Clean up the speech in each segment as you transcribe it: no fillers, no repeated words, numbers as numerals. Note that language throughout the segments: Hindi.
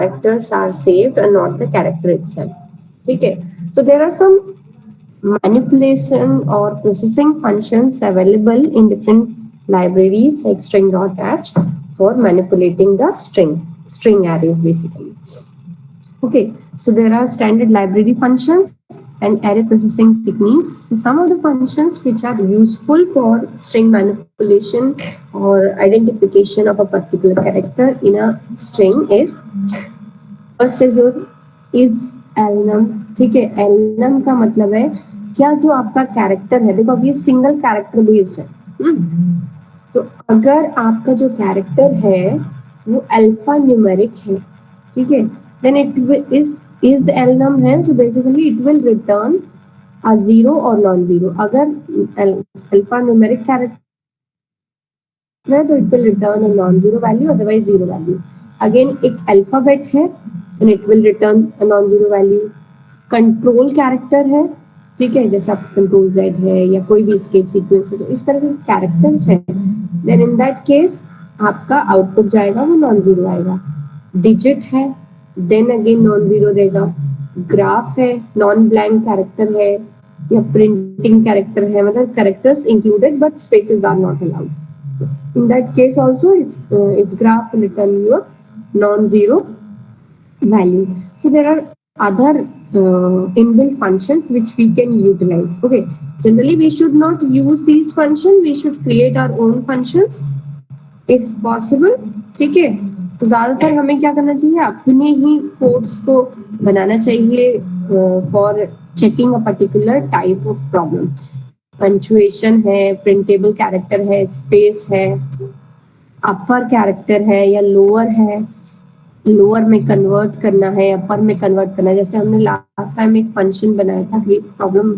characters are saved and not the character itself. Okay, so there are some manipulation or processing functions available in different libraries like string.h for manipulating the string arrays basically. Okay, so there are standard library functions and array processing techniques. So some of the functions which are useful for string manipulation or identification of a particular character in a string is first is elnum. ठीक है, elnum का मतलब है क्या जो आपका कैरेक्टर है, देखो अब ये सिंगल कैरेक्टर बेस्ड है, तो अगर आपका जो कैरेक्टर है वो अल्फा न्यूमेरिक है, ठीक है, then it is elnum है, so basically it will return a zero or non-zero. अगर अल्फा न्यूमेरिक कैरेक्टर है तो it will return a non-zero value, otherwise zero value. Again एक अल्फाबेट है and it will return a non-zero value. Control character है, ठीक है, जैसे आप कंट्रोल Z है या कोई भी escape सीक्वेंस है, तो इस तरह के कैरेक्टर्स है, then in that case आपका आउटपुट जाएगा वो नॉन जीरो आएगा. डिजिट है देन अगेन नॉन जीरो देगा. ग्राफ है, नॉन ब्लैंक कैरेक्टर है या प्रिंटिंग कैरेक्टर है, मतलब characters included but spaces are not allowed. In that case also is graph return your non-zero value. So there are other inbuilt functions which we can utilize. Okay, generally we should not use these functions, we should create our own functions if possible. ठीक है, तो ज्यादातर हमें क्या करना चाहिए, अपने ही कोड्स को बनाना चाहिए for checking a particular type of problem. Punctuation है, प्रिंटेबल कैरेक्टर है, स्पेस है, अपर कैरेक्टर है या लोअर है, लोअर में कन्वर्ट करना है, अपर में कन्वर्ट करना है. जैसे हमने लास्ट टाइम एक फंक्शन बनाया था, प्रॉब्लम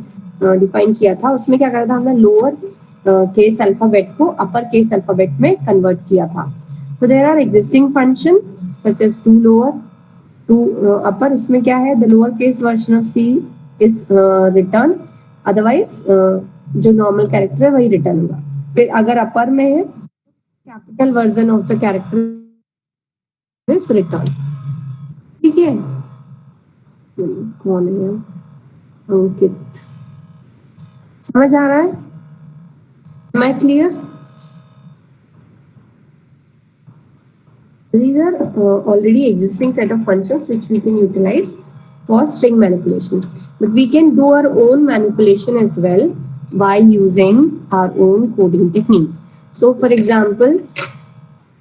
डिफाइन किया था, उसमें क्या करा था हमने, लोअर केस अल्फाबेट को अपर केस अल्फाबेट में कन्वर्ट किया था. तो there are existing function such as to lower to upper, उसमें क्या है, the lower case version of C is return, otherwise जो नॉर्मल कैरेक्टर है वही रिटर्न होगा. फिर अगर अपर में है, capital version of the character is return. ठीक है, कौन है अंकित, समझ आ रहा है, am I clear? These are already existing set of functions which we can utilize for string manipulation, but we can do our own manipulation as well by using our own coding techniques. So for example,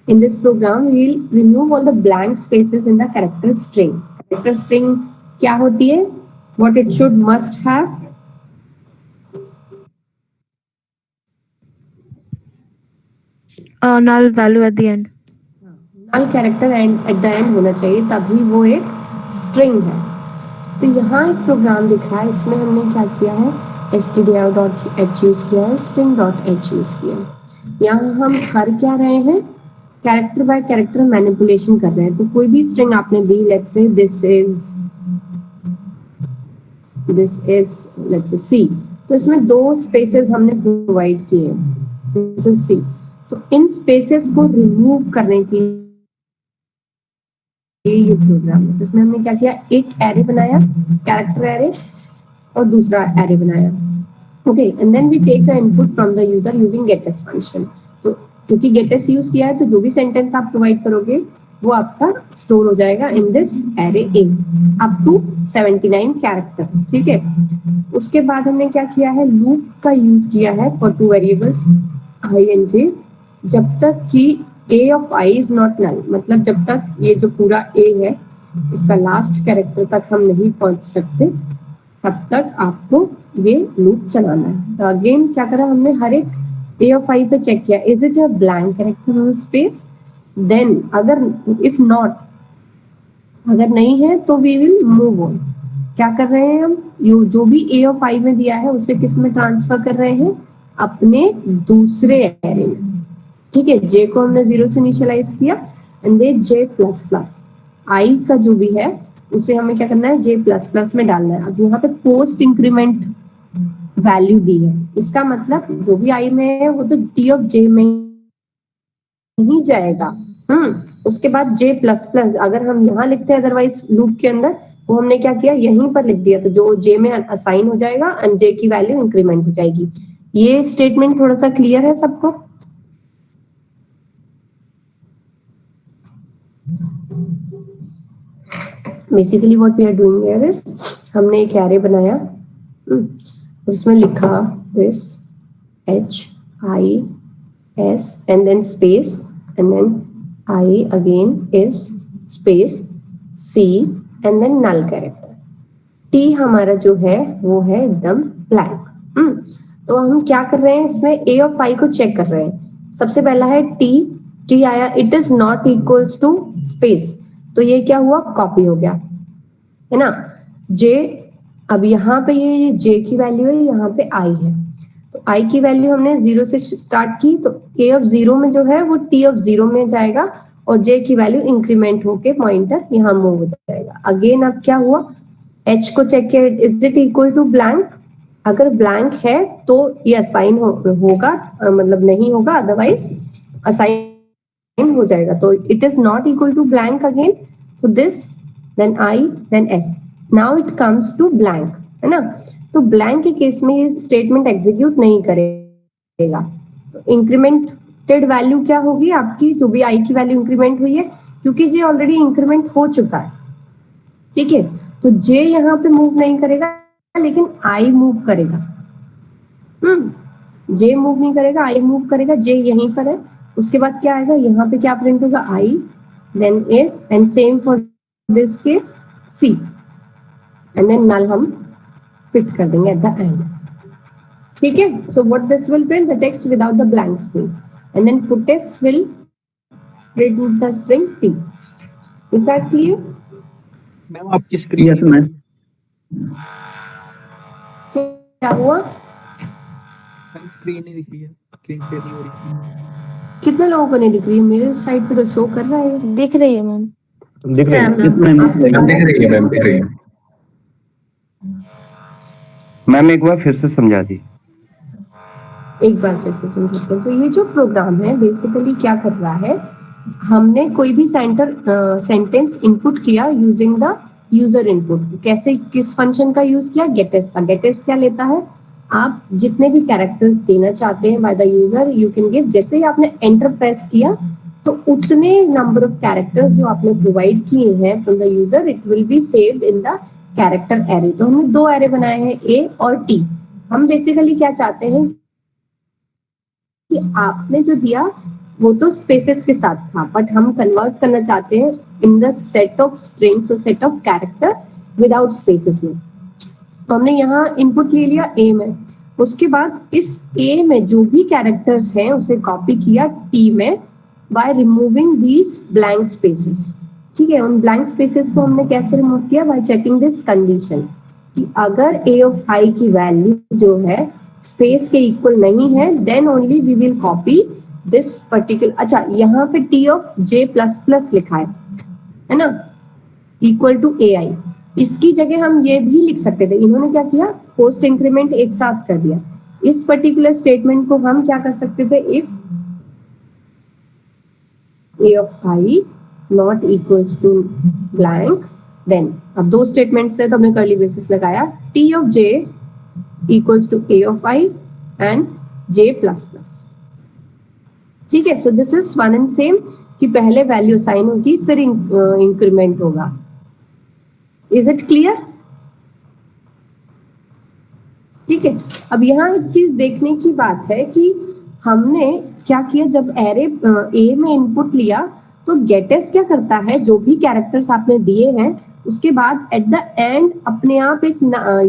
in this program we will remove all the blank spaces in the character string. Character string क्या होती है, what it should must have, null value at the end. null character and at the end होना चाहिए, तभी वो एक string है. तो यहाँ एक प्रोग्राम दिख रहा है, इसमें हमने क्या किया है, stdio.h यूज किया है, string.h यूज किया है. यहाँ हम कर क्या रहे हैं, कैरेक्टर बाय कैरेक्टर मैनिपुलेशन कर रहे हैं. तो कोई भी स्ट्रिंग आपने दी, let's say this is let's say C, तो इसमें दो स्पेसेस हमने प्रोवाइड किए हैं, दिस इज सी. तो इन स्पेसेस को रिमूव करने के ये प्रोग्राम है. तो इसमें हमने क्या किया, एक एरे बनाया, कैरेक्टर एरे, और दूसरा एरे बनाया. Okay, and then we take the input from the user using gets function. तो क्योंकि गेटएस यूज किया है तो जो भी सेंटेंस आप प्रोवाइड करोगे वो आपका स्टोर हो जाएगा in this array A up to 79 characters. ठीक है, उसके बाद हमने क्या किया है, लूप का यूज किया है for two variables I and J, जब तक कि a of I is not null, मतलब जब तक ये जो पूरा a है इसका लास्ट कैरेक्टर तक हम नहीं पहुंच सकते, तब तक आपको ये लूप चलाना है. तो अगेन क्या करा हमने, हर एक a of I पे चेक किया, is it a blank character और स्पेस, देन अगर इफ नॉट, अगर नहीं है तो वी विल मूव ऑन. क्या कर रहे हैं हम, जो भी a of I में दिया है उसे किस में ट्रांसफर कर रहे हैं, अपने दूसरे एरे में. ठीक है, जे को हमने 0 से इनिशियलाइज किया and the J plus plus, I का जो भी है उसे हमें क्या करना है, जे प्लस प्लस में डालना है. अब यहाँ पे पोस्ट इंक्रीमेंट वैल्यू दी है, इसका मतलब जो भी आई में है वो तो टी ऑफ जे में ही जाएगा. उसके बाद जे प्लस प्लस अगर हम यहाँ लिखते हैं अदरवाइज लूप के अंदर, तो हमने क्या किया यहीं पर लिख दिया, तो जो जे में असाइन हो जाएगा एंड जे की वैल्यू इंक्रीमेंट हो जाएगी। ये स्टेटमेंट थोड़ा सा क्लियर है सबको? Basically what we are doing here is, हमने एक एरे बनाया, उसमें लिखा this HIS and then space and then I again is space C and then null character। T हमारा जो है वो है एकदम ब्लैंक। तो हम क्या कर रहे हैं इसमें A of I को चेक कर रहे हैं। सबसे पहला है T आया, it is not equals to space, तो ये क्या हुआ कॉपी हो गया है ना। J अब यहाँ पे ये J की वैल्यू है, यहाँ पे I है, तो I की वैल्यू हमने 0 से स्टार्ट की, तो A of 0 में जो है वो T of 0 में जाएगा और J की वैल्यू इंक्रीमेंट होके पॉइंटर यहाँ मूव हो जाएगा। अगेन अब क्या हुआ, H को चेक किया, is it equal to blank, अगर ब्लैंक है तो ये असाइन होगा, मतलब नहीं होगा, अदरवाइज असाइन हो जाएगा। तो it is not equal to blank again, तो this then I then S, now it comes to blank, है ना। तो ब्लैंक के केस में ये स्टेटमेंट एग्जीक्यूट नहीं करेगा। तो इंक्रीमेंटेड वैल्यू क्या होगी आपकी, जो भी I की वैल्यू इंक्रीमेंट हुई है, क्योंकि ये ऑलरेडी इंक्रीमेंट हो चुका है, ठीक है, तो J यहाँ पे मूव नहीं करेगा लेकिन I मूव करेगा। J मूव नहीं करेगा, I मूव करेगा, J यहीं पर है। उसके बाद क्या आएगा, यहाँ पे क्या प्रिंट होगा, I then S and same for this case C and then null हम फिट कर देंगे एट द एंड, ठीक है। So what this will print the text without the blank space and then puts will print the string T। Is that clear? Ma'am आपकी स्क्रीन, यस मैम, क्या हुआ, स्क्रीन नहीं दिख रही है, स्क्रीन शेयर नहीं हो रही। कितने लोगों को नहीं दिख रही है? मेरे साइड पे तो शो कर रहा है। दिख रही है मैम, दिख रही है मैम, दिख रही है मैम, दिख रही है मैम। एक बार फिर से समझा दी। एक बार फिर से समझाते हैं। तो ये जो प्रोग्राम है बेसिकली क्या कर रहा है, हमने कोई भी सेंटेंस इनपुट किया यूजिंग द यूजर इनपुट। कैसे, किस फंक्शन का यूज किया, गेटेस का। गेटेस क्या लेता है, आप जितने भी कैरेक्टर्स देना चाहते हैं by the user you can give. जैसे ही आपने एंटर प्रेस किया तो उतने नंबर ऑफ कैरेक्टर्स जो आपने प्रोवाइड किए हैं from the user it will be saved in the character array. तो हमने दो एरे बनाए हैं, A और T। हम बेसिकली क्या चाहते हैं कि आपने जो दिया वो तो स्पेसेस के साथ था, बट हम कन्वर्ट करना चाहते हैं in the set of strings और set of characters without spaces में। तो हमने यहाँ इनपुट ले लिया A में, उसके बाद इस A में जो भी कैरेक्टर्स हैं उसे कॉपी किया T में by removing these blank spaces, ठीक है। उन ब्लैंक स्पेसेस को हमने कैसे रिमूव किया, बाय चेकिंग दिस कंडीशन कि अगर A ऑफ I की वैल्यू जो है स्पेस के इक्वल नहीं है then only we will copy this particular. अच्छा, यहाँ पे T of J plus plus लिखा है ना, इक्वल टू AI। इसकी जगह हम ये भी लिख सकते थे, इन्होंने क्या किया, पोस्ट इंक्रीमेंट एक साथ कर दिया। इस पर्टिकुलर स्टेटमेंट को हम क्या कर सकते थे, if A of I not equals to blank then, अब दो स्टेटमेंट्स है तो हमने कर्ली ब्रेसेस लगाया, T of J equals to A of I and J plus plus, ठीक है। सो this is one and same कि पहले वैल्यू साइन होगी फिर इंक्रीमेंट होगा। Is it clear? ठीक है। अब यहाँ एक चीज देखने की बात है कि हमने क्या किया, जब एरे A में इनपुट लिया तो गेटेस क्या करता है, जो भी कैरेक्टर्स आपने दिए हैं उसके बाद एट द एंड अपने आप एक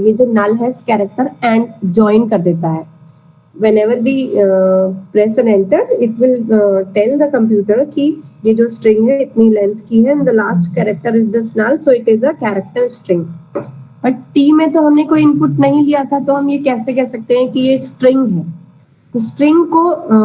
ये जो नल है कैरेक्टर एंड ज्वाइन कर देता है। whenever we press and enter it will tell the computer कि ये जो string है इतनी length की है and the last character is this null so it is a character string। But T में तो हमने कोई इनपुट नहीं लिया था, तो हम ये कैसे कह सकते हैं कि ये स्ट्रिंग है। तो स्ट्रिंग को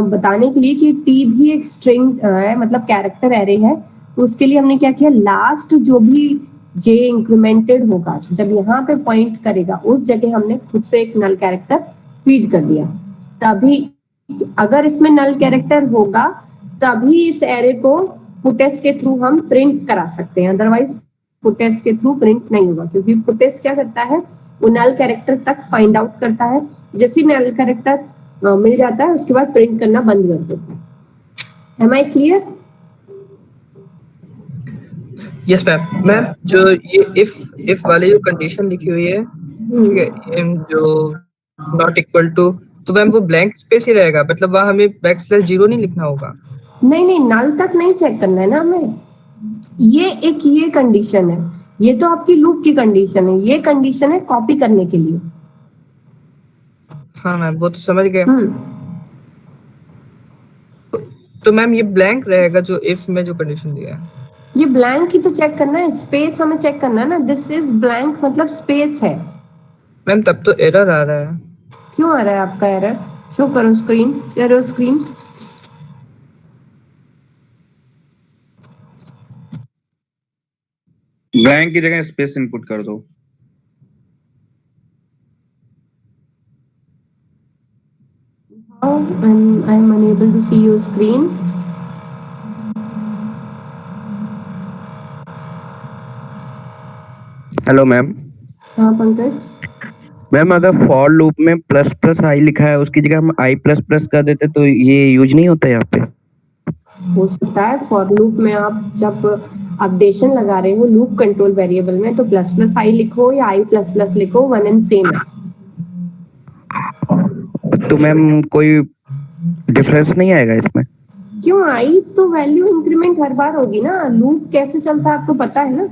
बताने के लिए कि T भी एक स्ट्रिंग है, मतलब कैरेक्टर एरे है, तो उसके लिए हमने क्या किया, लास्ट जो भी J इंक्रीमेंटेड होगा जब यहाँ पे पॉइंट करेगा उस जगह हमने खुद से एक नल कैरेक्टर फीड कर दिया। तभी अगर इसमें नल कैरेक्टर होगा तभी इस एरे को पुटेस के थ्रू हम प्रिंट करा सकते हैं, अदरवाइज पुटेस के थ्रू प्रिंट नहीं होगा, क्योंकि पुटेस क्या करता है, वो नल कैरेक्टर तक फाइंड आउट करता है, जैसे नल कैरेक्टर मिल जाता है उसके बाद प्रिंट करना बंद कर देता है। Am I clear? Yes ma'am जो ये इफ वाली जो कंडीशन लिखी हुई है, ठीक है, जो नॉट इक्वल टू, तो मैम वो ब्लैंक स्पेस ही रहेगा, मतलब वहां हमें बैकस्लैश 0 नहीं लिखना होगा? नहीं, नल तक नहीं चेक करना है ना हमें, ये कंडीशन है, ये तो आपकी लूप की कंडीशन है, ये कंडीशन है कॉपी करने के लिए। हाँ मैम वो तो समझ गए। तो मैम ये ब्लैंक रहेगा जो इफ में जो कंडीशन दिया है, ये ब्लैंक ही तो चेक करना है, स्पेस हमें चेक करना है ना, दिस इज ब्लैंक मतलब स्पेस है। मैम तब तो एरर आ रहा है। क्यों आ रहा है आपका एरर? शो करो screen, share your screen. Blank की जगह स्पेस इनपुट कर दो। And I am unable to see your screen. Hello ma'am. हाँ पंकज। मैम अगर फॉर लूप में प्लस प्लस आई लिखा है उसकी जगह हम आई प्लस प्लस कर देते तो ये यूज नहीं होता यहाँ पे? हो सकता है फॉर लूप में आप जब अपडेशन लगा रहे हो लूप कंट्रोल वेरिएबल में तो प्लस प्लस आई लिखो या आई प्लस प्लस लिखो, वन एंड सेम है। तो मैम कोई डिफरेंस नहीं आएगा इसमें? क्यों? आई तो वैल्यू इंक्रीमेंट हर बार होगी ना, लूप कैसे चलता है आपको पता है ना?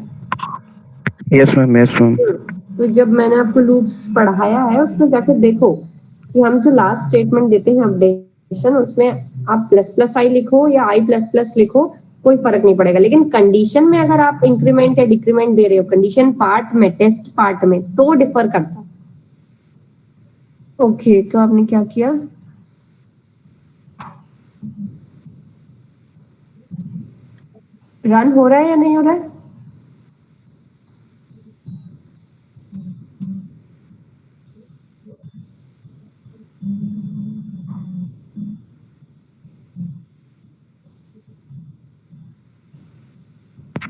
Yes ma'am, yes ma'am. तो जब मैंने आपको लूप्स पढ़ाया है उसमें जाकर देखो कि हम जो लास्ट स्टेटमेंट देते हैं अपडेशन, उसमें आप प्लस प्लस आई लिखो या आई प्लस प्लस लिखो कोई फर्क नहीं पड़ेगा, लेकिन कंडीशन में अगर आप इंक्रीमेंट या डिक्रीमेंट दे रहे हो कंडीशन पार्ट में, टेस्ट पार्ट में, तो डिफर करता है। ओके, तो आपने क्या किया? रन हो रहा है या नहीं हो रहा है?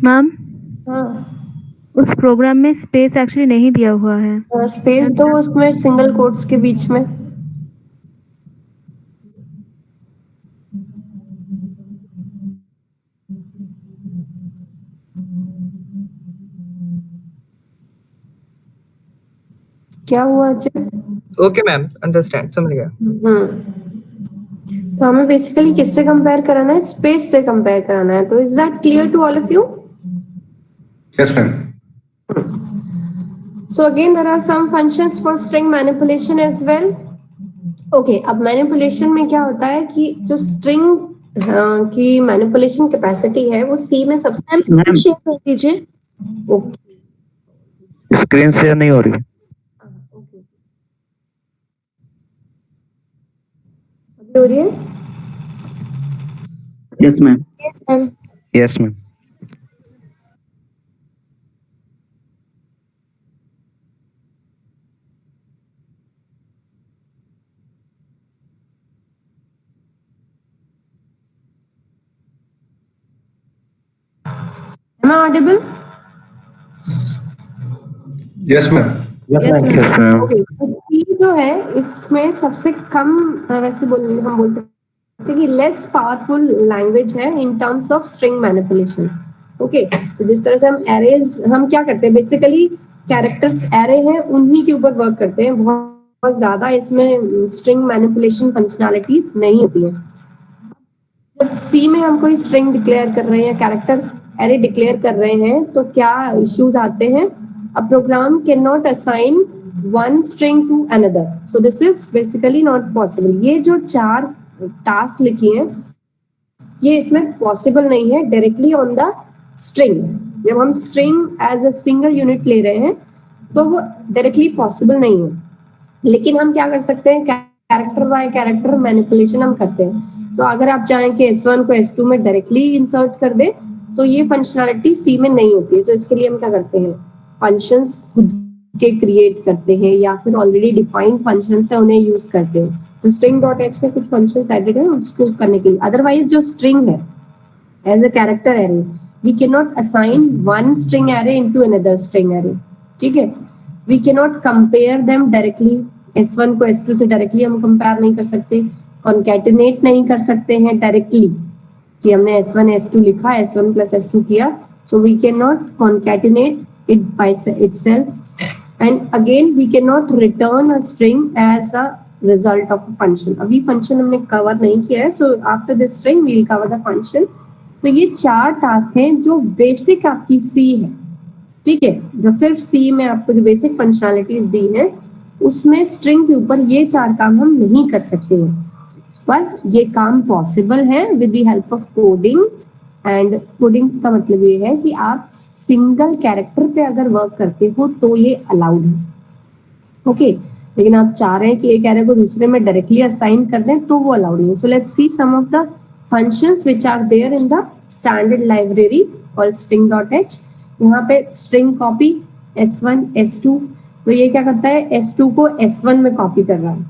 मैम हाँ, उस प्रोग्राम में स्पेस एक्चुअली नहीं दिया हुआ है। स्पेस तो उसमें सिंगल कोट्स के बीच में। क्या हुआ अजय? ओके मैम, अंडरस्टैंड, समझ गया। तो हमें बेसिकली किससे कंपेयर कराना है? स्पेस से कंपेयर कराना है। तो is that clear to all of you? Yes ma'am. So again there are some functions for string manipulation as well. Okay, अब manipulation में क्या होता है कि जो string की manipulation capacity है वो C में सबसे शेयर कर दीजिए। स्क्रीन शेयर नहीं हो रही। अभी हो रही है? Yes ma'am. Yes ma'am. Yes ma'am. Am I audible? Yes ma'am. Yes, ma'am. Okay. तो C जो है इसमें सबसे कम वैसे हम बोल सकते हैं कि लेस पावरफुल लैंग्वेज है in terms of string manipulation. Okay, तो जिस तरह से हम एरेज हम क्या करते हैं बेसिकली कैरेक्टर्स एरे हैं उन्हीं के ऊपर वर्क करते हैं, बहुत ज्यादा इसमें स्ट्रिंग मैनिपुलेशन फंक्शनैलिटीज नहीं होती है। जब सी में हम कोई स्ट्रिंग डिक्लेयर कर रहे हैं या कैरेक्टर एरे डिक्लेयर कर रहे हैं तो क्या इश्यूज आते हैं? A program cannot assign one string to another. So this is basically not possible. ये जो 4 टास्क लिखी हैं ये इसमें पॉसिबल नहीं है डायरेक्टली ऑन द स्ट्रिंग्स। जब हम string as a single unit ले रहे हैं तो वो डायरेक्टली पॉसिबल नहीं है, लेकिन हम क्या कर सकते हैं? कैरेक्टर बाय कैरेक्टर मैनिपुलेशन हम करते हैं। तो अगर आप चाहें कि S1 को S2 में डायरेक्टली इंसर्ट कर दे तो ये फंक्शनैलिटी C में नहीं होती है। तो इसके लिए हम क्या करते हैं? फंक्शंस खुद के क्रिएट करते हैं या फिर ऑलरेडी डिफाइंड फंक्शंस है उन्हें यूज करते हैं। तो string.h में कुछ फंक्शंस एडेड है उसको करने के लिए। अदरवाइज जो स्ट्रिंग है as a character array. We cannot assign one string array into another string array. ठीक है, we cannot compare them directly. S1 को S2 से directly हम compare नहीं कर सकते, concatenate नहीं कर सकते हैं directly कि हमने S1 S2 लिखा, S1 plus S2 किया, so we cannot concatenate it by itself. And again we cannot return a string as a result of a function. अभी function हमने cover नहीं किया है, so after this string we will cover the function. तो ये 4 टास्क हैं जो बेसिक आपकी C है, ठीक है, जो सिर्फ C में आपको जो बेसिक फंक्शनैलिटीज दी है उसमें स्ट्रिंग के ऊपर ये 4 काम हम नहीं कर सकते हैं, पर ये काम पॉसिबल है with the help of coding. And coding का मतलब ये है कि आप सिंगल कैरेक्टर पे अगर वर्क करते हो तो ये अलाउड है, ओके. लेकिन आप चाह रहे हैं कि एक एरे को दूसरे में डायरेक्टली असाइन कर दें तो वो अलाउड नहीं है. So let's see some of the functions which are there in the standard library called string.h. यहाँ पे स्ट्रिंग कॉपी S1 S2, तो ये क्या करता है, S2 को S1 में कॉपी कर रहा है.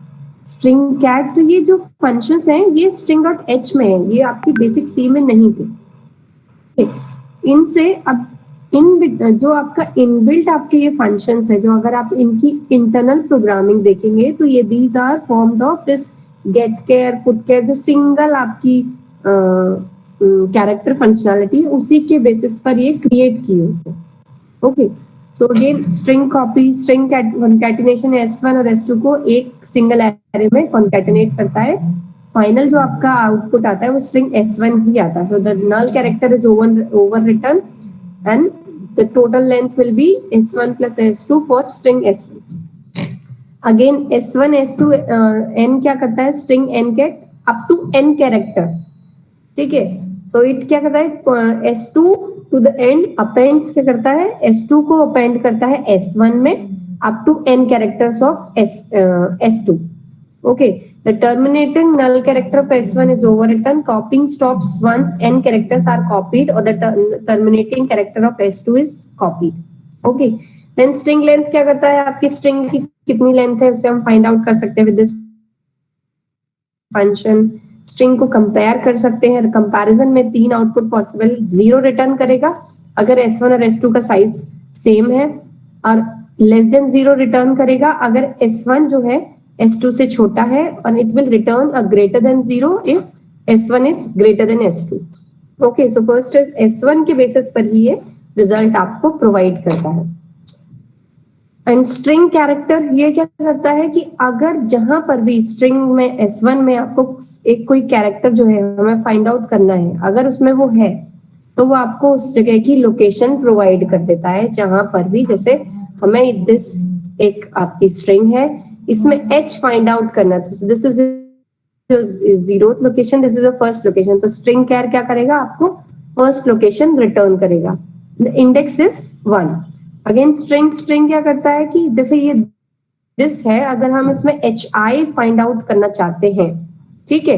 स्ट्रिंग कैट, तो ये जो फंक्शंस हैं ये string.h में है, ये आपकी बेसिक C में नहीं थे. इनसे अब इन जो आपका इनबिल्ट आपके ये फंक्शंस है, जो अगर आप इनकी इंटरनल प्रोग्रामिंग देखेंगे तो ये these are formed of this गेट केयर पुट केयर, जो सिंगल आपकी कैरेक्टर फंक्शनैलिटी उसी के बेसिस पर ये क्रिएट किए होते हैं, okay. So again string copy, string concatenation S1 और S2 को एक सिंगल एरे में कॉन्कैटिनेट करता है. फाइनल जो आपका आउटपुट आता है वो स्ट्रिंग S1 ही आता है. So the null character is over return and the total length will be S1 plus S2 for string S1. Again S1 S2 n क्या करता है, string n get up to n characters, ठीक है. सो इट क्या करता है, S2 to the end happens क्या करता है, S2 को अपेंड करता है S1 में up to n characters of S2, okay. The terminating null character of S1 is overwritten. Copying stops once n characters are copied or the terminating character of S2 is copied, okay. Then string length क्या करता है, आपकी string की कितनी लेंथ है उसे हम फाइंड आउट कर सकते हैं विद दिस फंक्शन. स्ट्रिंग को कंपेयर कर सकते हैं. कंपैरिजन में 3 आउटपुट पॉसिबल. 0 रिटर्न करेगा अगर S1 और S2 का साइज सेम है, और लेस देन 0 रिटर्न करेगा अगर S1 जो है S2 से छोटा है, और it will return a greater than 0 if S1 is greater than S2, okay. So first is S1 के बेसिस पर ही ये रिजल्ट आपको प्रोवाइड करता है. एंड स्ट्रिंग कैरेक्टर ये क्या करता है कि अगर जहां पर भी स्ट्रिंग में S1 में आपको एक कोई कैरेक्टर जो है हमें फाइंड आउट करना है, अगर उसमें वो है तो वो आपको उस जगह की लोकेशन प्रोवाइड कर देता है जहां पर भी, जैसे हमें दिस एक आपकी स्ट्रिंग है, इसमें h फाइंड आउट करना, तो this is 0th location, this is the first location. तो स्ट्रिंग कैर क्या करेगा, आपको फर्स्ट लोकेशन रिटर्न करेगा. The index is 1. Again string क्या करता है कि जैसे ये दिस है, अगर हम इसमें hi फाइंड आउट करना चाहते हैं, ठीक है,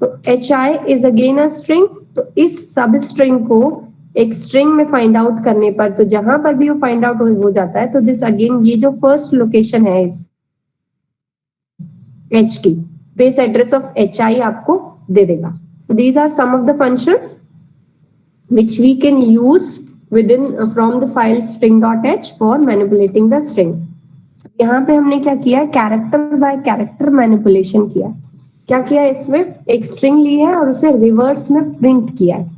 तो hi is again a string. तो इस सब स्ट्रिंग को एक स्ट्रिंग में फाइंड आउट करने पर, तो जहां पर भी वो फाइंड आउट हो जाता है, तो दिस अगेन ये जो फर्स्ट लोकेशन है इस h की बेस एड्रेस ऑफ hi आपको दे देगा. These are some of the functions which we can use within from the file string.h for manipulating the strings. यहाँ पे हमने क्या किया, कैरेक्टर बाय कैरेक्टर मैनिपुलेशन किया. क्या किया, इसमें एक स्ट्रिंग ली है और उसे रिवर्स में प्रिंट किया है,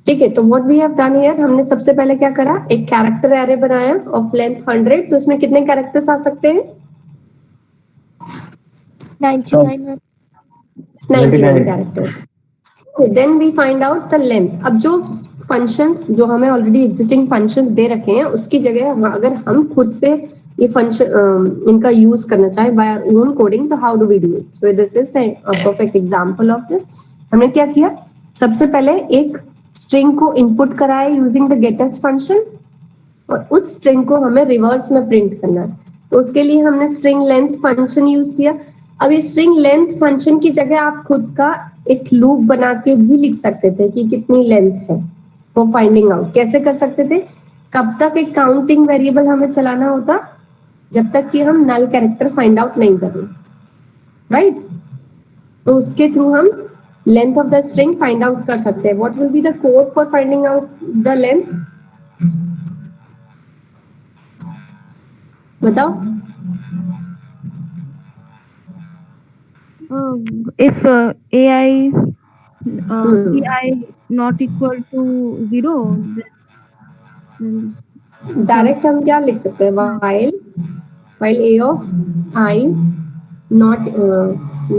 ठीक है. तो what we have done here, हमने सबसे पहले क्या करा, एक कैरेक्टर एरे बनाया ऑफ लेंथ 100. तो इसमें कितने कैरेक्टर्स आ सकते हैं, 99 character. Then we find out the length. अब जो फंक्शंस जो हमें ऑलरेडी एग्जिस्टिंग फंक्शंस दे रखे हैं उसकी जगह अगर हम खुद से ये फंक्शन इनका यूज करना चाहे बाय आवर ओन कोडिंग, तो how do we do it. So this is a perfect example of this. हमने क्या किया, सबसे पहले एक स्ट्रिंग को इनपुट कराया यूजिंग द गेटस्ट फंक्शन, और उस स्ट्रिंग को हमें रिवर्स में प्रिंट करना है. तो उसके लिए हमने स्ट्रिंग लेंथ फंक्शन यूज किया. अब इस स्ट्रिंग लेंथ फंक्शन की जगह आप खुद का एक लूप बना के भी लिख सकते थे कि कितनी लेंथ है, वो फाइंडिंग आउट कैसे कर सकते थे. कब तक एक काउंटिंग वेरिएबल हमें चलाना होता, जब तक कि हम नल कैरेक्टर फाइंड आउट नहीं कर रहे, राइट. तो उसके थ्रू हम length of the string find out कर सकते हैं. What will be the code for finding out the length? बताओ. If AI ci not equal to 0, then direct हम क्या लिख सकते हैं? while a of I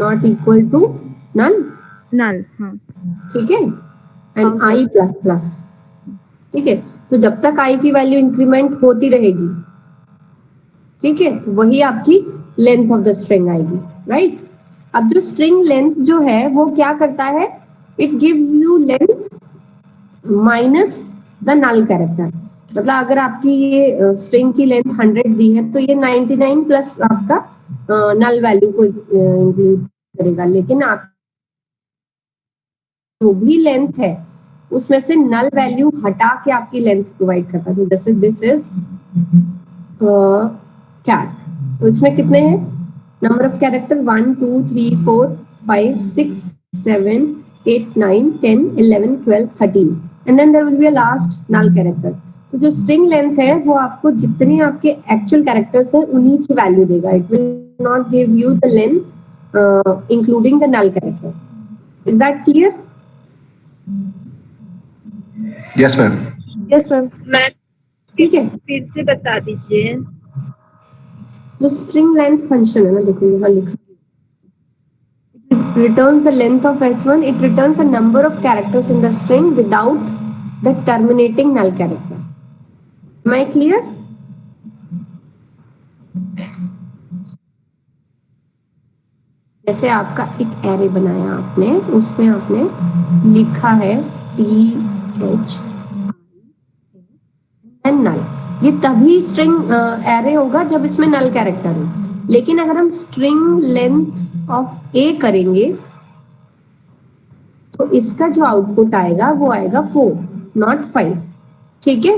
not equal to none. null. हाँ. ठीक है. And I plus plus. ठीक है. तो जब तक I की वैल्यू इंक्रीमेंट होती रहेगी, ठीक है, तो वही आपकी लेंथ ऑफ द स्ट्रिंग आएगी. राइट. अब जो स्ट्रिंग लेंथ जो है वो क्या करता है? It gives you length minus the null character. मतलब अगर आपकी ये स्ट्रिंग की लेंथ 100 दी है तो ये 99 प्लस आपका नल वैल्यू को इंक्लूड करेगा. लेकिन आप जो भी लेंथ है उसमें से नल वैल्यू हटा के आपकी लेंथ प्रोवाइड करता है. जैसे दिस इज कैट. तो इसमें कितने हैं? Number of character 1 2 3 4 5 6 7 8 9 10 11 12 13 and then there will be a last null character. तो जो स्ट्रिंग लेंथ है वो आपको जितने आपके एक्चुअल कैरेक्टर्स हैं उन्हीं की वैल्यू देगा. It will not give you the length including the null character. Is that clear? Yes, ma'am. Yes ma'am. ठीक है. फिर से बता दीजिए. जो स्ट्रिंग लेंथ फंक्शन है ना, देखो यहाँ लिखा returns the length of s1. It returns the number of characters in the string without the terminating null character. Am I clear? जैसे आपका एक एरे बनाया आपने, उसमें आपने लिखा है th एंड नल. ये तभी स्ट्रिंग एरे होगा जब इसमें नल कैरेक्टर हो. लेकिन अगर हम स्ट्रिंग लेंथ ऑफ ए करेंगे तो इसका जो आउटपुट आएगा वो आएगा 4 नॉट 5. ठीक है.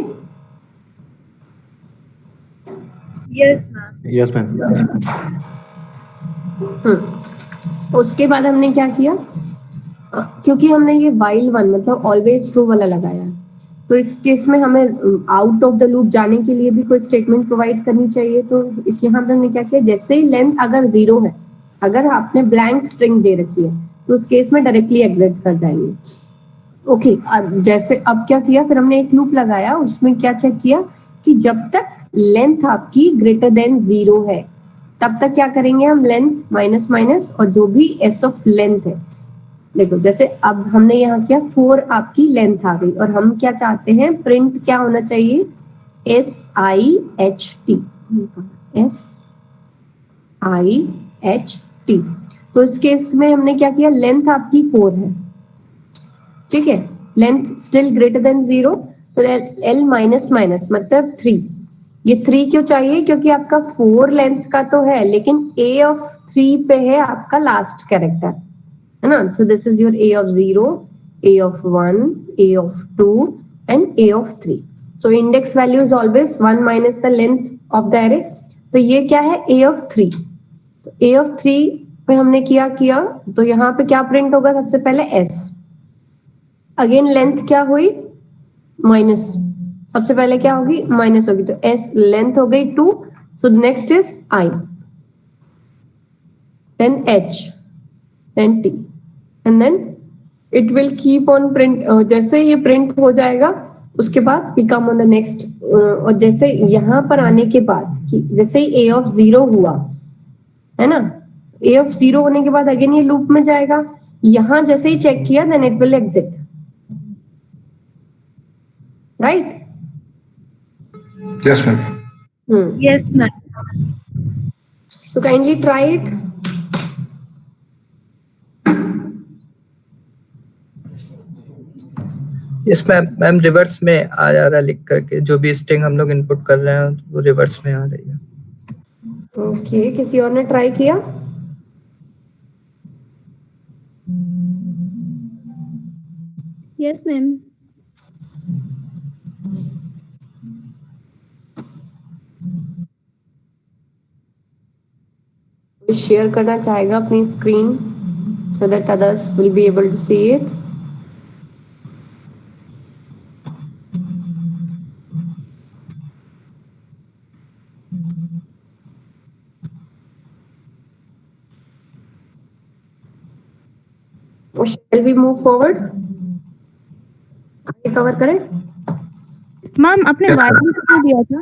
Yes ma'am. Yes, ma'am. उसके बाद हमने क्या किया? क्योंकि हमने ये while वन मतलब ऑलवेज ट्रू वाला लगाया, तो इस केस में हमें आउट ऑफ द लूप जाने के लिए भी कोई स्टेटमेंट प्रोवाइड करनी चाहिए. तो इस यहाँ पे हमने क्या किया? जैसे ही लेंथ अगर 0 है, अगर आपने ब्लैंक स्ट्रिंग दे रखी है तो उस केस में डायरेक्टली एग्जिट कर जाएंगे. ओके. जैसे अब क्या किया? फिर हमने एक लूप लगाया. उसमें क्या चेक किया कि जब तक लेंथ आपकी ग्रेटर देन 0 है तब तक क्या करेंगे हम? लेंथ माइनस माइनस और जो भी एस ऑफ लेंथ है. देखो जैसे अब हमने यहाँ किया 4 आपकी लेंथ आ गई और हम क्या चाहते हैं? प्रिंट क्या होना चाहिए? SIHT. SIHT. तो इस केस में हमने क्या किया? लेंथ आपकी 4 है. ठीक है. Length still greater than 0. तो L माइनस माइनस मतलब 3. ये 3 क्यों चाहिए? क्योंकि आपका 4 लेंथ का तो है लेकिन A ऑफ 3 पे है आपका लास्ट कैरेक्टर, है ना. सो this is your A of 0, A of 1, A of 2 and A of 3. So index value is always 1 minus the length of the array. तो ये क्या है? A of 3. तो A ऑफ 3 पे हमने किया तो यहाँ पे क्या प्रिंट होगा? सबसे पहले S. अगेन लेंथ क्या हुई? माइनस. सबसे पहले क्या होगी? माइनस होगी. तो S लेंथ हो गई 2. So next is I, then H, then T, and then it will keep on print. जैसे ये प्रिंट हो जाएगा उसके बाद we come on the next. और जैसे यहाँ पर आने के बाद कि जैसे ही A ऑफ 0 हुआ, है ना, A ऑफ 0 होने के बाद अगेन ये लूप में जाएगा. यहाँ जैसे ही चेक किया then it will exit. Right? Yes, ma'am. Yes ma'am. So kindly try it. Yes ma'am. Ma'am reverse में आ जा रहा है लिख करके. जो भी स्ट्रिंग हम लोग इनपुट कर रहे हैं वो रिवर्स में आ रही है. ओके. किसी और ने ट्राई किया? Yes ma'am. शेयर करना चाहेगा अपनी screen so that others will be able to see it. Shall we move forward? आगे कवर करें? मैम आपने वाइल क्यों दिया था?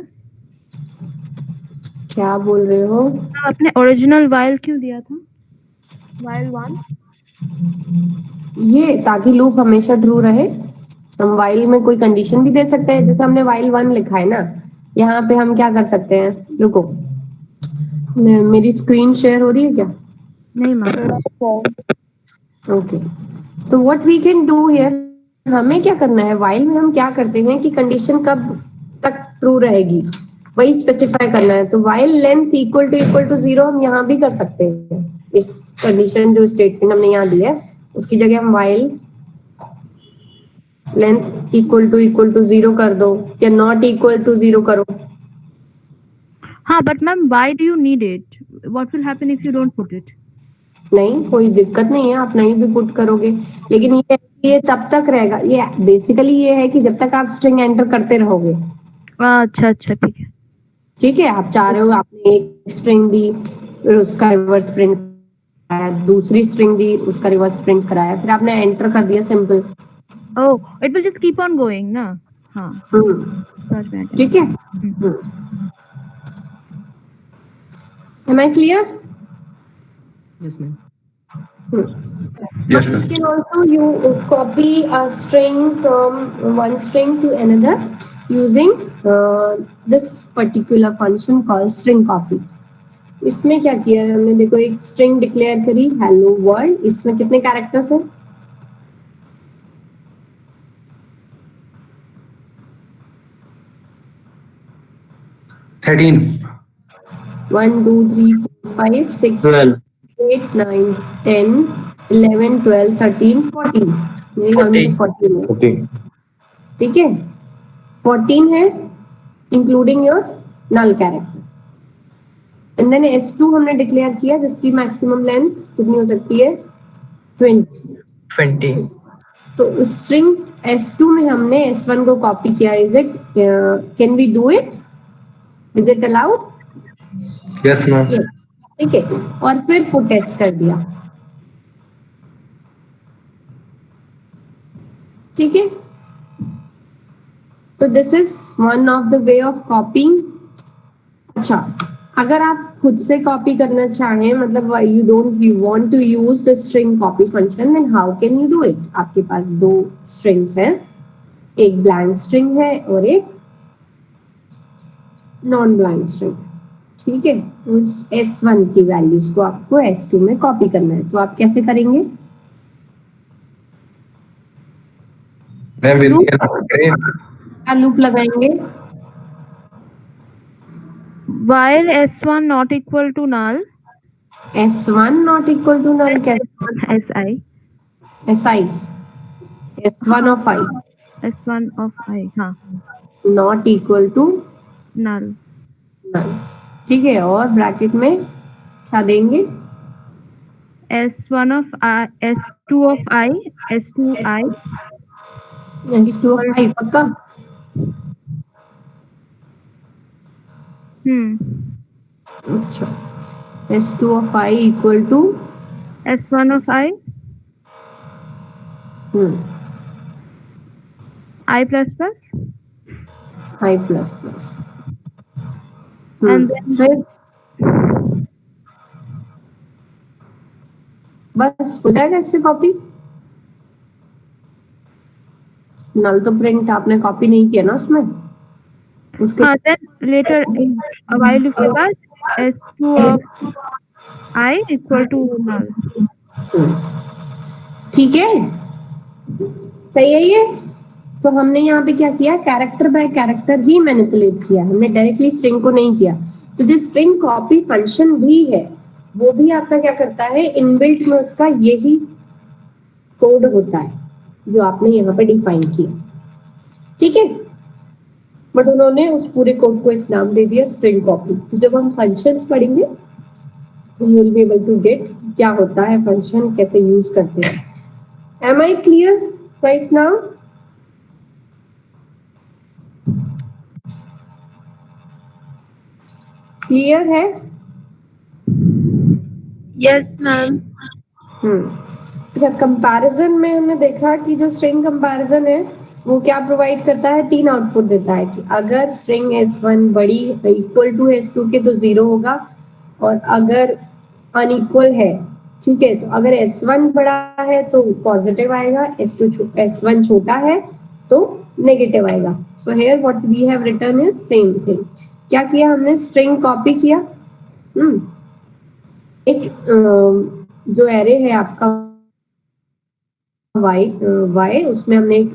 क्या बोल रहे हो? आपने ओरिजिनल वाइल क्यों दिया था? वाइल 1 ये ताकि लूप हमेशा ट्रू रहे। हम वाइल में कोई कंडीशन भी दे सकते हैं, जैसे हमने वाइल 1 लिखा है ना, यहाँ पे हम क्या कर सकते हैं? रुको, मेरी स्क्रीन शेयर हो रही है क्या? नहीं मैम। ओके, तो what we can do here, हमें क्या करना है? वाइल में हम क्या करते हैं कि कंडीशन कब तक ट्रू रहेगी वही स्पेसिफाई करना है। तो वाइल लेंथ इक्वल टू 0 हम यहाँ भी कर सकते हैं। इस कंडीशन जो स्टेटमेंट हमने यहाँ दिया है उसकी जगह हम वाइल लेंथ इक्वल टू 0 कर दो, या नॉट इक्वल टू 0 करो। हाँ but ma'am why do you need it? What will happen if you don't put it? नहीं, कोई दिक्कत नहीं है, आप नहीं भी पुट करोगे, लेकिन ये तब तक रहेगा। ये बेसिकली ये है कि जब तक आप स्ट्रिंग एंटर करते रहोगे। अच्छा अच्छा ठीक है। ठीक है, आप चाह रहे हो, आपने एक स्ट्रिंग दी फिर उसका रिवर्स प्रिंट कराया, दूसरी स्ट्रिंग दी उसका रिवर्स प्रिंट कराया, फिर आपने एंटर कर दिया simple. Oh it will just keep on going ना? हाँ समझ में आ गया। ठीक है, am I clear? Yes, ma'am. Yes, You ma'am. can also you copy a string from one string to another using this particular function called string copy. इसमें क्या किया है हमने? देखो, एक स्ट्रिंग डिक्लेयर करी हेलो वर्ल्ड, इसमें कितने कैरेक्टर्स हैं? Thirteen. 1 2 3 4 5 6 12. 8 9 10 11 12 13 14, मेरे ख्याल में 14 है। Okay. ठीक है, 14 है including your null character. And then S2 हमने डिक्लेयर किया जिसकी मैक्सिमम लेंथ कितनी हो सकती है? 20। तो स्ट्रिंग S2 में हमने S1 को कॉपी किया। Is it can we do it? Is it allowed? Yes, ma'am. ठीक है, और फिर पुट टेस्ट कर दिया। ठीक है, तो this is one of the way of copying. अच्छा, अगर आप खुद से कॉपी करना चाहें, मतलब you want to use the string copy function, then how can you do it? आपके पास दो स्ट्रिंग्स हैं, एक ब्लैंक स्ट्रिंग है और एक नॉन ब्लैंक स्ट्रिंग। ठीक है, उस S1 की वैल्यूज को आपको S2 में कॉपी करना है, तो आप कैसे करेंगे? Ma'am, will be क्या लूप लगाएंगे? while s1 not equal to null, S1 not equal to null कैसे? si S1 of I s1 of I हाँ not equal to null null. ठीक है, और ब्रैकेट में क्या देंगे? s1 of I s2 of I s2 I S2 of I पक्का? अच्छा, S2 of I equal to s1 of I I plus plus I plus plus. and then फिर बस हो जाएगा इससे कॉपी। नल तो प्रिंट आपने कॉपी नहीं किया ना उसमें, उसके हाँ then later a while के बाद s2 of I equal to null। ठीक है, सही है ये। तो हमने यहाँ पे क्या किया? Character by character he manipulate किया, हमने डायरेक्टली स्ट्रिंग को नहीं किया। तो जो स्ट्रिंग कॉपी फंक्शन भी है वो भी आपका क्या करता है? इनबिल्ट में उसका यही कोड होता है जो आपने यहाँ पे डिफाइन किया। ठीक है, बट उन्होंने उस पूरे कोड को एक नाम दे दिया स्ट्रिंग कॉपी। तो जब हम फंक्शंस पढ़ेंगे you will be able to get क्या होता है फंक्शन, कैसे यूज करते हैं. Am I clear right now? Clear है? Yes, ma'am. अच्छा, कंपैरिजन में हमने देखा कि जो स्ट्रिंग कंपैरिजन है वो क्या प्रोवाइड करता है, 3 आउटपुट देता है कि अगर स्ट्रिंग S1 बड़ी इक्वल टू S2 के तो 0 होगा, और अगर अनइक्वल है, ठीक है, तो अगर S1 बड़ा है तो पॉजिटिव आएगा, S1 छोटा है तो नेगेटिव आएगा. So here what we have written is same thing. क्या किया हमने, स्ट्रिंग कॉपी किया. एक जो एरे है आपका y, उसमें हमने एक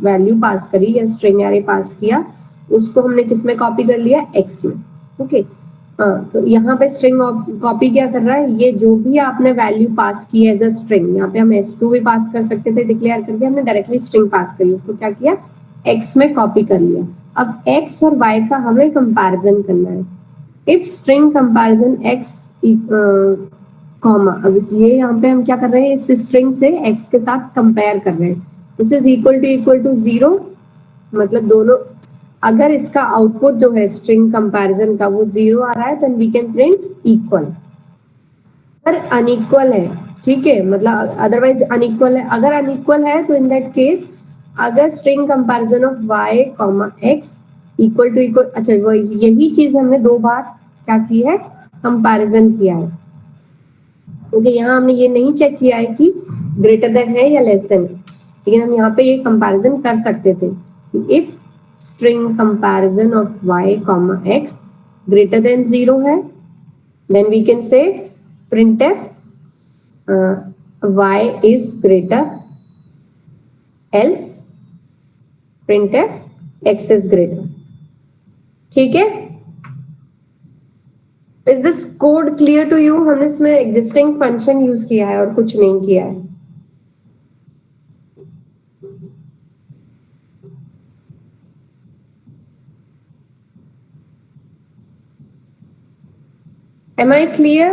वैल्यू पास करी या स्ट्रिंग एरे पास किया, उसको हमने किस में कॉपी कर लिया, x में. ओके, तो यहाँ पे स्ट्रिंग कॉपी क्या कर रहा है, ये जो भी आपने वैल्यू पास की एज अ स्ट्रिंग, यहाँ पे हम S2 भी पास कर सकते थे डिक्लेयर करके, हमने डायरेक्टली स्ट्रिंग पास करी, उसको क्या किया, x में कॉपी कर लिया. अब x और y का हमें कंपैरिजन करना है. If string comparison x comma, अब ये यहाँ पे हम क्या कर रहे हैं, इस स्ट्रिंग से x के साथ कंपेयर कर रहे हैं. दिस इज इक्वल टू 0, मतलब दोनों, अगर इसका आउटपुट जो है स्ट्रिंग कंपैरिजन का वो 0 आ रहा है then we can print equal. अगर अनइक्वल है, ठीक है, मतलब अदरवाइज अनइक्वल है, अगर अनइक्वल है तो इन दैट केस अगर string comparison of y comma x equal to equal, अच्छा वो यही चीज हमने 2 बार क्या की है, कंपैरिजन किया है. क्योंकि यहाँ हमने ये नहीं चेक किया है कि ग्रेटर देन है या लेस देन, लेकिन हम यहाँ पे ये कंपैरिजन कर सकते थे कि if string comparison of y comma x greater than 0 है then we can say printf y is greater, else printf x is greater. ठीक है, is this code clear to you? हमने इसमें एग्जिस्टिंग फंक्शन यूज किया है और कुछ नहीं किया है. Am I clear?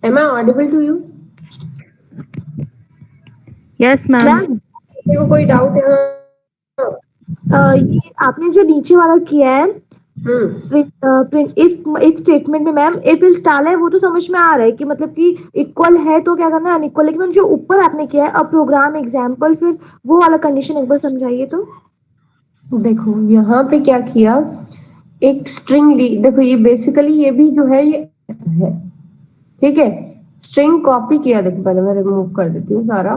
Am I audible to you? Yes, ma'am. किसी को कोई डाउट है? ये आपने जो नीचे वाला किया है इफ स्टेटमेंट में मैम इफ इल्स डाला है वो तो समझ में आ रहा है कि मतलब कि इक्वल है तो क्या करना है अनइक्वल, लेकिन जो ऊपर आपने किया है अ प्रोग्राम एग्जांपल, फिर वो वाला कंडीशन एक बार समझाइए तो. देखो यहाँ पे क्या किया, एक स्ट्रिंग ली, देखो ये बेसिकली ये भी जो है ये है, ठीक है, स्ट्रिंग कॉपी किया. देखो पहले मैं रिमूव कर देती हूँ सारा.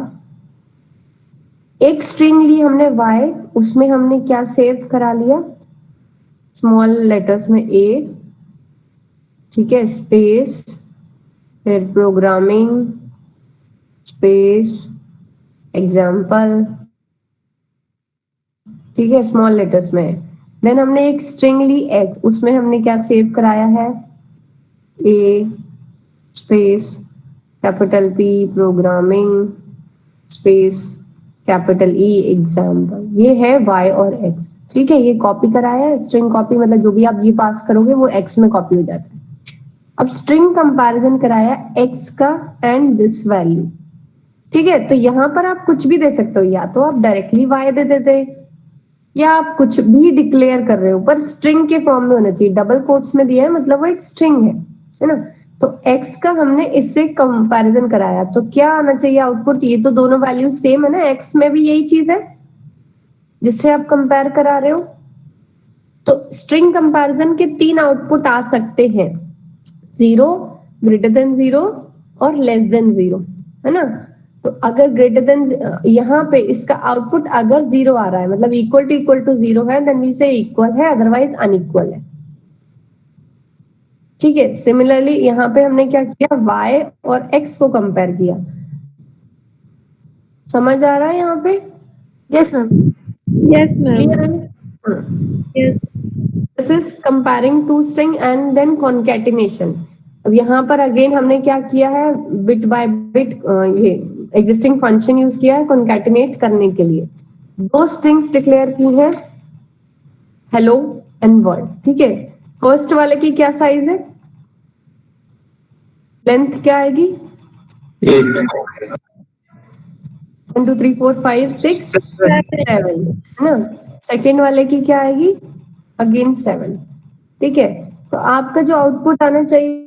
एक स्ट्रिंग ली हमने y, उसमें हमने क्या सेव करा लिया, स्मॉल लेटर्स में a, ठीक है, स्पेस, फिर प्रोग्रामिंग, स्पेस, एग्जाम्पल, ठीक है, स्मॉल लेटर्स में. देन हमने एक स्ट्रिंग ली x, उसमें हमने क्या सेव कराया है, a, space, capital P, programming, space, capital E, example. ये है y और x, ठीक है, ये कॉपी कराया है. स्ट्रिंग कॉपी मतलब जो भी आप ये पास करोगे वो x में कॉपी हो जाता है. अब स्ट्रिंग कंपैरिजन कराया x का एंड दिस वैल्यू, ठीक है. तो यहाँ पर आप कुछ भी दे सकते हो, या तो आप डायरेक्टली y दे देते या आप कुछ भी डिक्लेयर कर रहे हो, पर स्ट्रिंग के फॉर्म में होना चाहिए. डबल कोट्स में दिया है मतलब वो एक स्ट्रिंग है ना. तो x का हमने इससे कंपैरिजन कराया तो क्या आना चाहिए आउटपुट, ये तो दोनों वैल्यूज सेम है ना, x में भी यही चीज है जिससे आप कंपेयर करा रहे हो. तो स्ट्रिंग कंपैरिजन के 3 आउटपुट आ सकते हैं, 0, ग्रेटर देन 0 और लेस देन 0, है ना. तो अगर ग्रेटर देन, यहाँ पे इसका आउटपुट अगर 0 आ रहा है मतलब इक्वल टू 0 है देन वी से इक्वल है, अदरवाइज अनइक्वल है, ठीक है. सिमिलरली यहाँ पे हमने क्या किया, y और x को कंपेयर किया. समझ आ रहा है यहाँ पे? Yes ma'am. Yes ma'am. Yes. This is comparing to string and then concatenation. अब यहाँ पर अगेन हमने क्या किया है, बिट बाय बिट ये एग्जिस्टिंग फंक्शन यूज किया है कॉन्कैटिनेट करने के लिए. दो स्ट्रिंग्स डिक्लेयर की हैं, हेलो एंड वर्ड, ठीक है। फर्स्ट वाले की क्या साइज है, लेंथ क्या आएगी, 1 2 3 4 5 6 7 है ना। सेकेंड वाले की क्या आएगी, अगेन 7, ठीक है। तो आपका जो आउटपुट आना चाहिए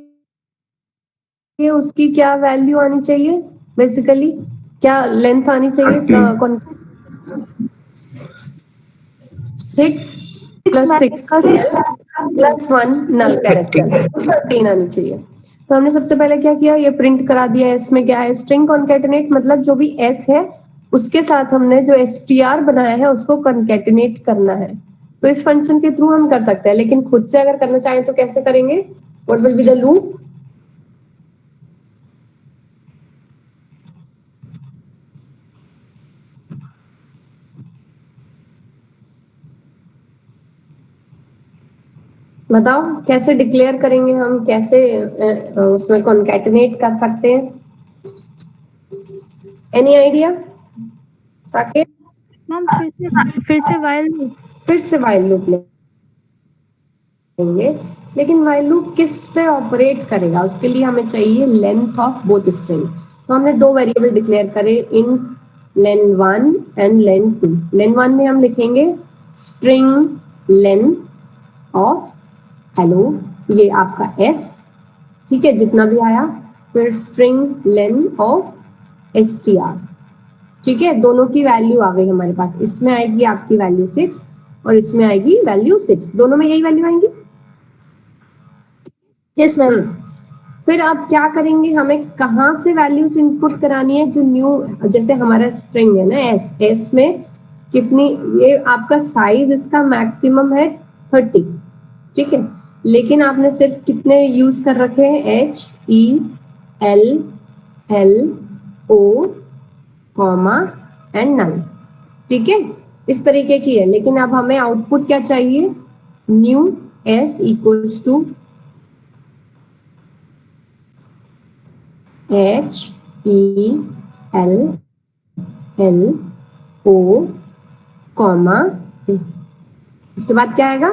उसकी क्या वैल्यू आनी चाहिए, बेसिकली क्या लेंथ आनी चाहिए, 6 प्लस 6 प्लस 1 नल कैरेक्टर, 13 आनी चाहिए। तो हमने सबसे पहले क्या किया, ये प्रिंट करा दिया है। इसमें क्या है, स्ट्रिंग कॉन्केटिनेट, मतलब जो भी एस है उसके साथ हमने जो str बनाया है उसको कॉन्केटिनेट करना है। तो इस फंक्शन के थ्रू हम कर सकते हैं, लेकिन खुद से अगर करना चाहें तो कैसे करेंगे, what will be the loop, बताओ कैसे डिक्लेयर करेंगे हम, कैसे उसमें कॉन्केटिनेट कर सकते हैं, एनी आइडिया साकेत? मैम फिर से while loop। फिर से while लूप लेंगे, लेकिन while लूप किस पे ऑपरेट करेगा, उसके लिए हमें चाहिए लेंथ ऑफ बोथ स्ट्रिंग। तो हमने दो वेरिएबल डिक्लेयर करे, int len1 and len2। len1 में हम लिखेंगे स्ट्रिंग len ऑफ हेलो, ये आपका s, ठीक है, जितना भी आया, फिर स्ट्रिंग len ऑफ str, ठीक है। दोनों की वैल्यू आ गई हमारे पास, इसमें आएगी आपकी वैल्यू 6 और इसमें आएगी वैल्यू 6, दोनों में यही वैल्यू आएंगी। Yes ma'am. फिर आप क्या करेंगे, हमें कहाँ से वैल्यूज इनपुट करानी है, जो न्यू, जैसे हमारा स्ट्रिंग है ना एस में कितनी, ये आपका साइज इसका मैक्सिमम है 30, ठीक है, लेकिन आपने सिर्फ कितने यूज कर रखे हैं, HELLO कॉमा एंड नल, ठीक है, इस तरीके की है। लेकिन अब हमें आउटपुट क्या चाहिए, new s equals to HELLO comma, उसके बाद क्या आएगा,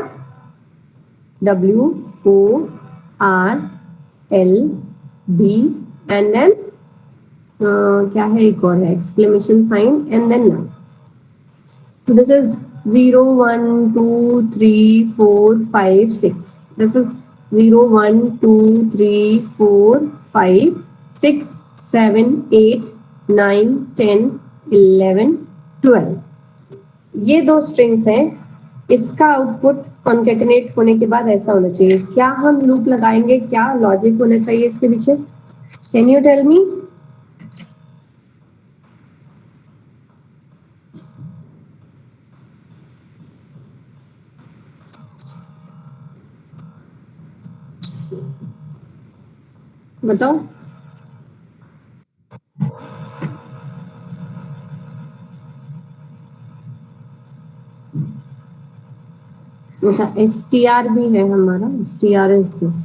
WORLD एंड देन क्या है, एक और है exclamation sign and then null. So this is 0 1 2 3 4 5 6, this is 0 1 2 3 4 5 6 7 8 9 10 11 12, ये दो स्ट्रिंग्स हैं। इसका आउटपुट कॉन्केटिनेट होने के बाद ऐसा होना चाहिए। क्या हम लूप लगाएंगे, क्या लॉजिक होना चाहिए इसके पीछे, कैन यू टेल मी? बताओ। अच्छा, str भी है हमारा, str is this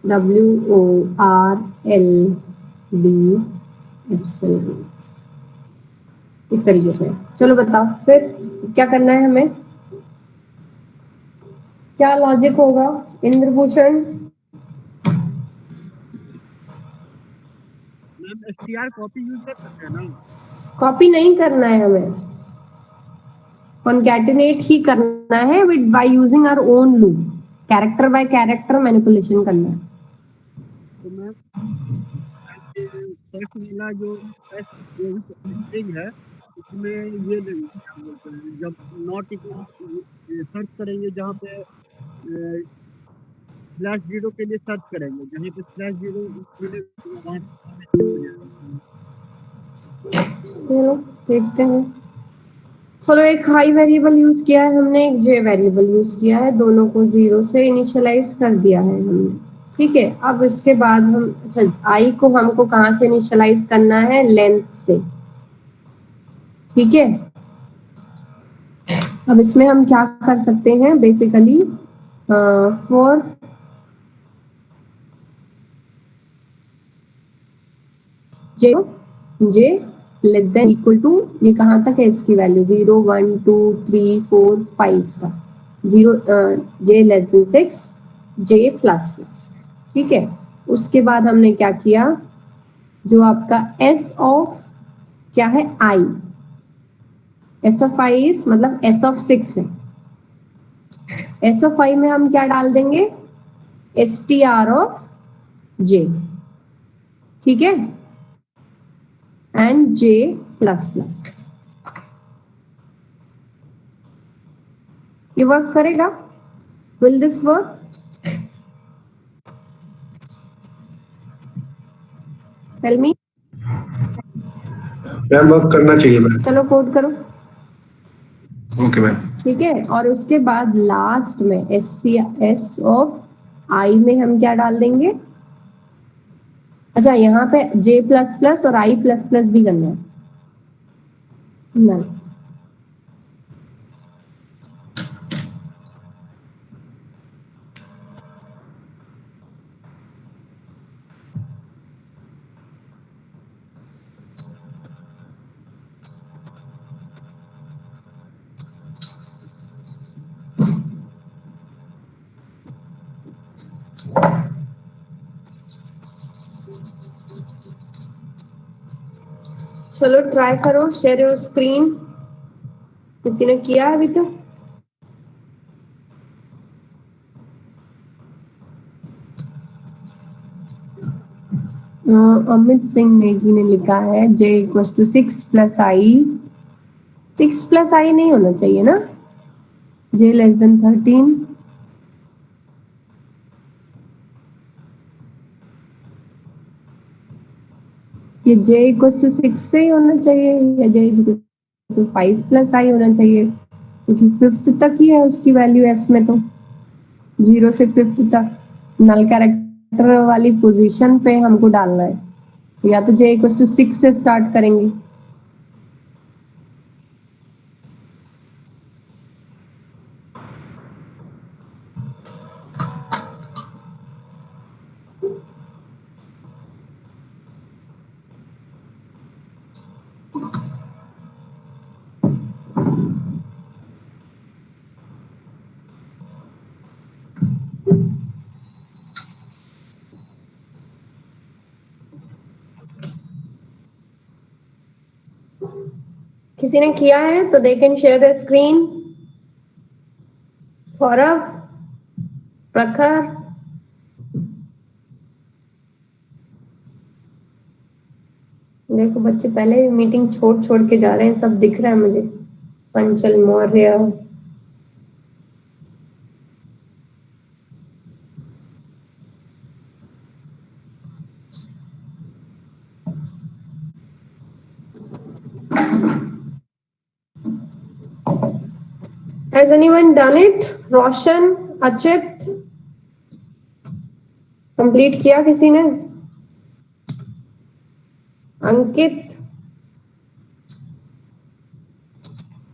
WORLD epsilon, इस तरीके से। चलो बताओ फिर क्या करना है हमें, क्या लॉजिक होगा इंद्रभूषण? str कॉपी यूज कर सकते हैं ना? कॉपी नहीं करना है हमें, कॉन्कैटिनेट ही करना है with by using our own loop, character by character manipulation करना है। तो मैं टेक्स्ट वाला जो स्ट्रिंग है उसमें ये देंगे, क्या बोलते हैं, जब नॉट इक्वल सर्च करेंगे, जहाँ पे /0 के लिए सर्च करेंगे, जहाँ पे /0 वहाँ चलो देखते हैं। चलो, एक हाई वेरिएबल यूज किया है हमने, एक जे वेरिएबल यूज किया है, दोनों को 0 से इनिशियलाइज कर दिया है हमने, ठीक है। अब इसके बाद हम, अच्छा, आई को हमको कहाँ से इनिशियलाइज करना है, लेंथ से, ठीक है। अब इसमें हम क्या कर सकते हैं, basically for J J less than equal to, ये कहाँ तक है इसकी वैल्यू 0 1 2 3 4 5 तक, 0 जे लेस देन 6 जे प्लस प्लस। ठीक है, उसके बाद हमने क्या किया, जो आपका एस ऑफ क्या है आई, एस ऑफ आई इज मतलब एस ऑफ 6 है, एस ऑफ आई में हम क्या डाल देंगे, S T R of J. ठीक है, एंड जे प्लस प्लस। ये वर्क करेगा? Will this work? Tell me. Ma'am work करना चाहिए मैम। चलो कोड करो। Okay ma'am. ठीक है, और उसके बाद लास्ट में एस ऑफ आई में हम क्या डाल देंगे, अच्छा यहाँ पे जे प्लस प्लस और आई प्लस प्लस भी करना है, नल। चलो ट्राई करो, शेयर योर स्क्रीन। किसी ने किया है अभी तक? अमित सिंह नेगी ने लिखा है J equal to 6 plus I, 6 plus I नहीं होना चाहिए ना, जे लेस देन 13। ये जे इक्वल टू 6 से ही होना चाहिए, या जे इक्वल टू 5 प्लस आई होना चाहिए, क्योंकि फिफ्थ तक ही है उसकी वैल्यू एस में, तो 0 से फिफ्थ तक नल कैरेक्टर वाली पोजीशन पे हमको डालना है, तो या तो जे इक्वल टू 6 से स्टार्ट करेंगे। किसी ने किया है तो they can share the screen. Saurabh, प्रखर, देखो बच्चे पहले मीटिंग छोड़ छोड़ के जा रहे हैं, सब दिख रहा है मुझे। पंचल Maurya, Has anyone done it? Roshan, Achit, complete किया किसी ने? अंकित,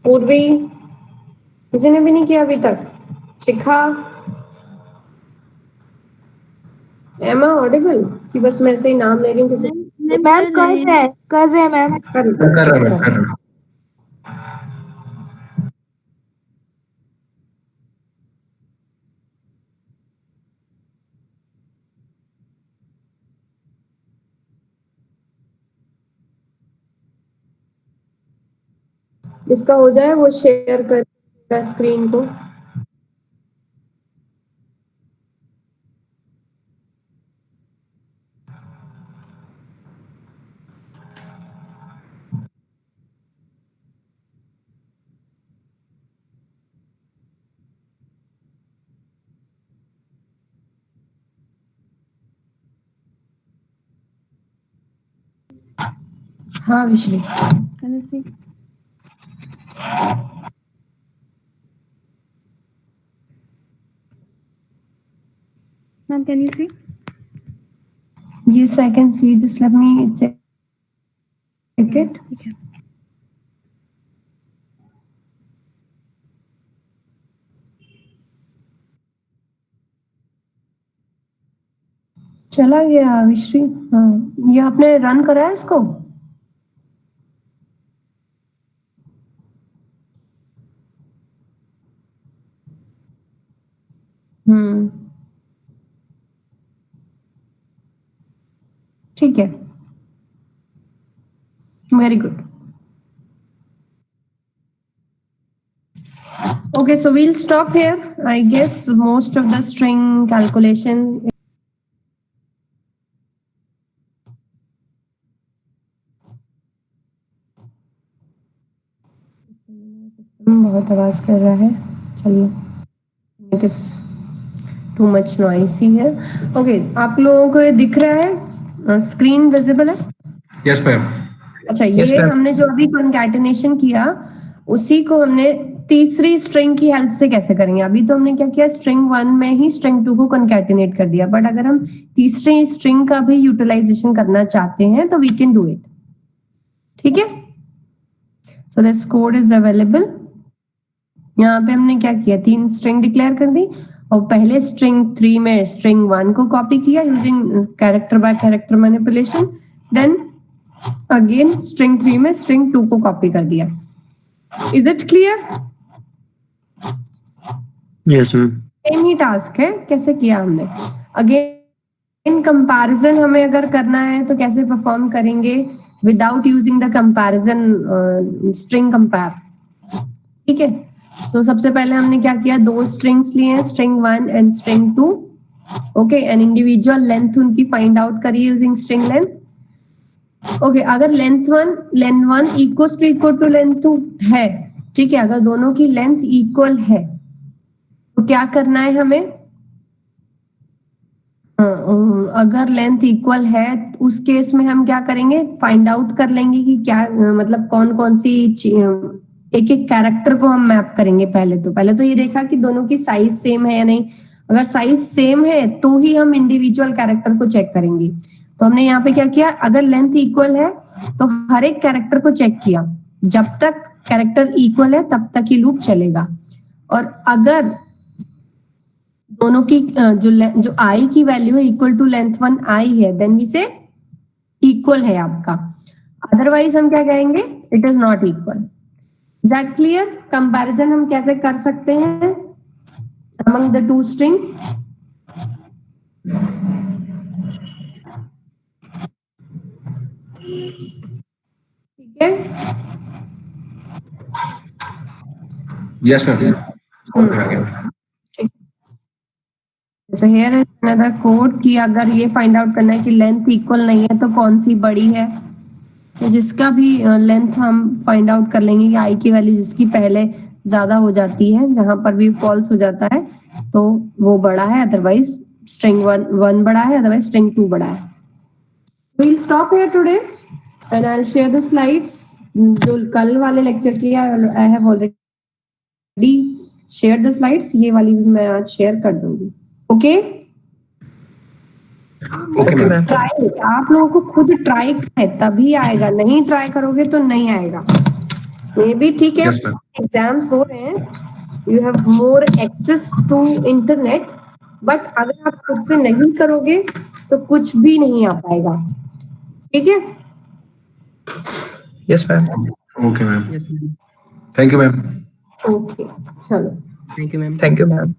पूर्वी, किसी ने भी नहीं किया अभी तक? शिखा, एमा ऑडिबल कि बस मैं ऐसे ही नाम ले रही हूँ किसी? मैम कर रहे हैं मैम। कर रहा मैं कर रहा। जिसका हो जाए वो शेयर करेगा स्क्रीन को। हाँ विश्री, Can you see? Ma'am, can you see? yes I can see, just let me check it. Okay. चला गया विश्री। हाँ, ये आपने रन करा है इसको? ठीक है, very good. Okay, so we'll stop here. I guess most of the string calculation. बहुत आवाज कर रहा है, चलिए. It is too much noisy here. Okay, आप लोगों को ये दिख रहा है, स्क्रीन विजिबल है? Yes ma'am. अच्छा, Yes, ये ma'am. हमने जो अभी कंकैटिनेशन किया उसी को हमने तीसरी स्ट्रिंग की हेल्प से कैसे करेंगे. अभी तो हमने क्या किया, स्ट्रिंग 1 में ही स्ट्रिंग 2 को कंकैटिनेट कर दिया, बट अगर हम तीसरी स्ट्रिंग का भी यूटिलाइजेशन करना चाहते हैं तो वी कैन डू इट. ठीक है, so this code is available. यहाँ पे हमने क्या किया, 3 स्ट्रिंग डिक्लेयर कर दी और पहले स्ट्रिंग 3 में स्ट्रिंग 1 को कॉपी किया using character by character manipulation. Then again string 3 में स्ट्रिंग 2 को कॉपी कर दिया. Is it clear? Yes ma'am. Same ही टास्क है, कैसे किया हमने. अगेन कंपैरिजन हमें अगर करना है तो कैसे परफॉर्म करेंगे without using the comparison string compare. ठीक है, सो सबसे पहले हमने क्या किया, 2 स्ट्रिंग्स लिए हैं, string 1 and string 2. Okay, and individual length उनकी फाइंड आउट करिए यूजिंग स्ट्रिंग लेंथ. ओके, अगर लेंथ 1 इक्वल टू लेंथ 2 है, ठीक है, अगर दोनों की लेंथ इक्वल है तो क्या करना है हमें, अगर लेंथ इक्वल है उस केस में हम क्या करेंगे, फाइंड आउट कर लेंगे कि क्या मतलब कौन कौन सी एक एक कैरेक्टर को हम मैप करेंगे. पहले तो ये देखा कि दोनों की साइज सेम है या नहीं. अगर साइज सेम है तो ही हम इंडिविजुअल कैरेक्टर को चेक करेंगे. तो हमने यहाँ पे क्या किया, अगर लेंथ इक्वल है तो हर एक कैरेक्टर को चेक किया. जब तक कैरेक्टर इक्वल है तब तक ही लूप चलेगा. और अगर दोनों की जो आई की वैल्यू है इक्वल टू लेंथ 1 आई है, देन वी से इक्वल है आपका. अदरवाइज हम क्या कहेंगे, it is not equal. Is that clear? Comparison हम कैसे कर सकते हैं among the 2 strings? ठीक है, yes ma'am. so here is another code कि अगर ये फाइंड आउट करना है कि लेंथ इक्वल नहीं है तो कौन सी बड़ी है, तो जिसका भी लेंथ हम फाइंड आउट कर लेंगे कि आई की वैल्यू जिसकी पहले ज्यादा हो जाती है, जहां पर भी फॉल्स हो जाता है तो वो बड़ा है, अदरवाइज स्ट्रिंग 1 बड़ा है, अदरवाइज स्ट्रिंग 2 बड़ा है. We'll stop here today and I'll share the slides. जो कल वाले लेक्चर की I have already shared the slides. ये वाली भी मैं आज शेयर कर दूंगी. Okay, okay ma'am. ट्राई, आप लोगों को खुद ट्राई है तभी आएगा, नहीं ट्राई करोगे तो नहीं आएगा. मे बी ठीक है, Yes, ma'am. एग्जाम्स हो रहे हैं, you have more access to internet, but अगर आप खुद से नहीं करोगे तो कुछ भी नहीं आ पाएगा. ठीक है, Yes, ma'am. Okay ma'am. Yes, ma'am. Thank you ma'am. Okay, चलो. Thank you, ma'am. Thank you, ma'am.